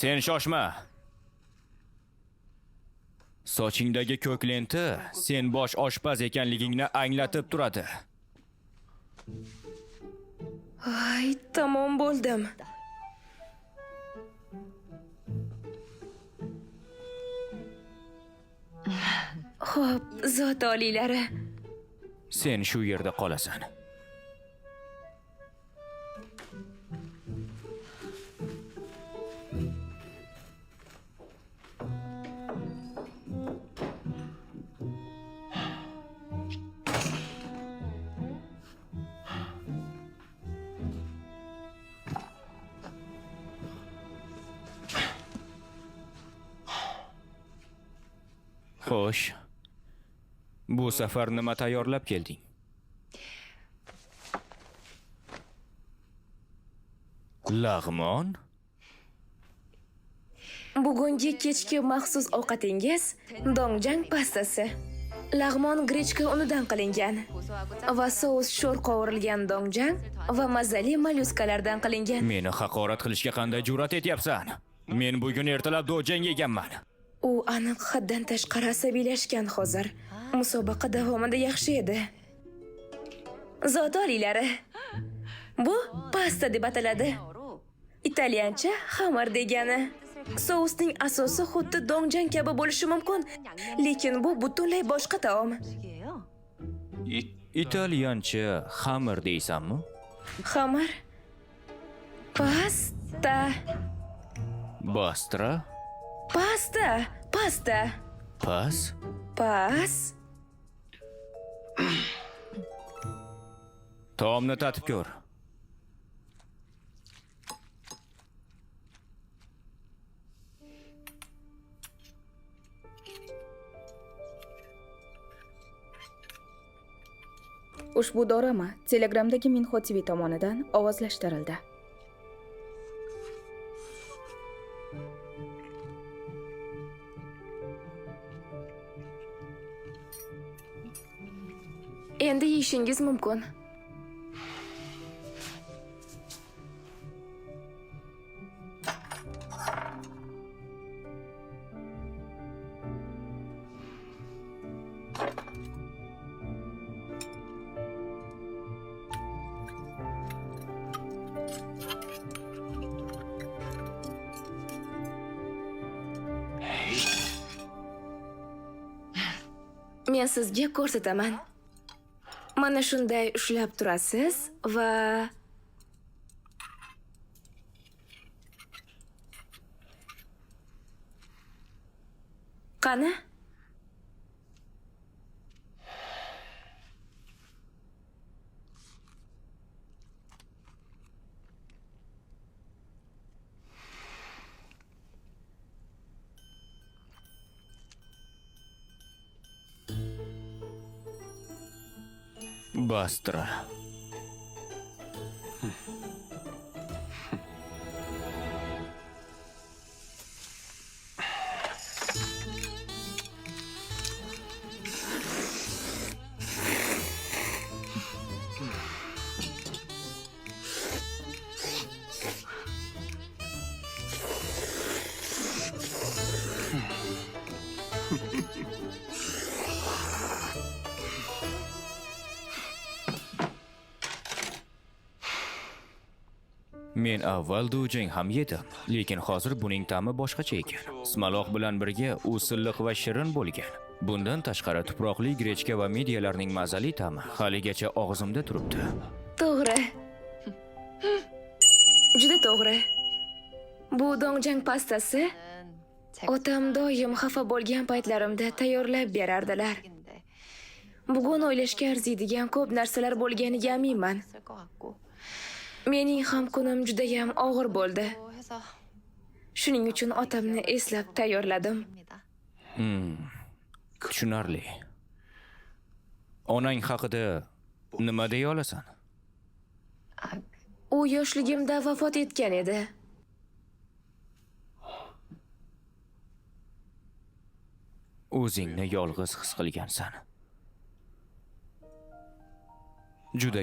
Sen shoshma. Sochingdagi ko'k lenti sen bosh oshpaz ekanligingni anglatib turadi. Ay, tamom bo'ldim. Xo'p, zot oliylari. Sen shu yerda qolasan. Xo'sh. Bu safar nima tayyorlab kelding? Lag'mon? Bugungi kechki maxsus ovqatingiz dongjang pastasi. Lag'mon grechka unidan qilingan va sous sho'r qovurilgan dongjang va mazali mollyuskalardan qilingan. Meni haqorat qilishga qanday jur'at etyapsan? Men bugun ertalab dojang yeganman. U aniq haddan tashqari asabiylashgan hozir. Musobaqa davomida yaxshi edi. Zot oliylari. Bu pasta deb ataladi. Italyancha xamir degani. Sousning asosi xuddi dongjang kabi bo'lishi mumkin, lekin bu butunlay boshqa taom. Italyancha xamir deysanmi? Xamir. Pasta. Bastra? Pasta. Pasta. Pas? Pas. Taomni tatib ko'r. Ushbu dorama Telegramdagi Minho TV tomonidan ovozlashtirildi. Endi yeyishingiz mumkin. Men sizga ko'rsataman. Mana shunday ushlab turasiz va qani? Bastra. Men avval dojang ham yedim, lekin hozir buning ta'mi boshqacha ekan. Ismaloq bilan birga u silliq va shirin bo'lgan. Bundan tashqari tuproqli grechka va midyalarning mazali ta'mi haligacha og'zimda turibdi. To'g'ri. Juda to'g'ri. Bu dongjang pastasi otam doim xafa bo'lgan paytlarimda tayyorlab berardilar. Bugun o'ylashga arziydigan ko'p narsalar bo'lganiga aminman. Mening ham kunim juda ham og'ir bo'ldi. Shuning uchun otamni eslab tayyorladim. Tushunarli. Onang haqida nima deya olasan? U yoshligimda vafot etgan edi. O'zingni yolg'iz his qilgansan. Juda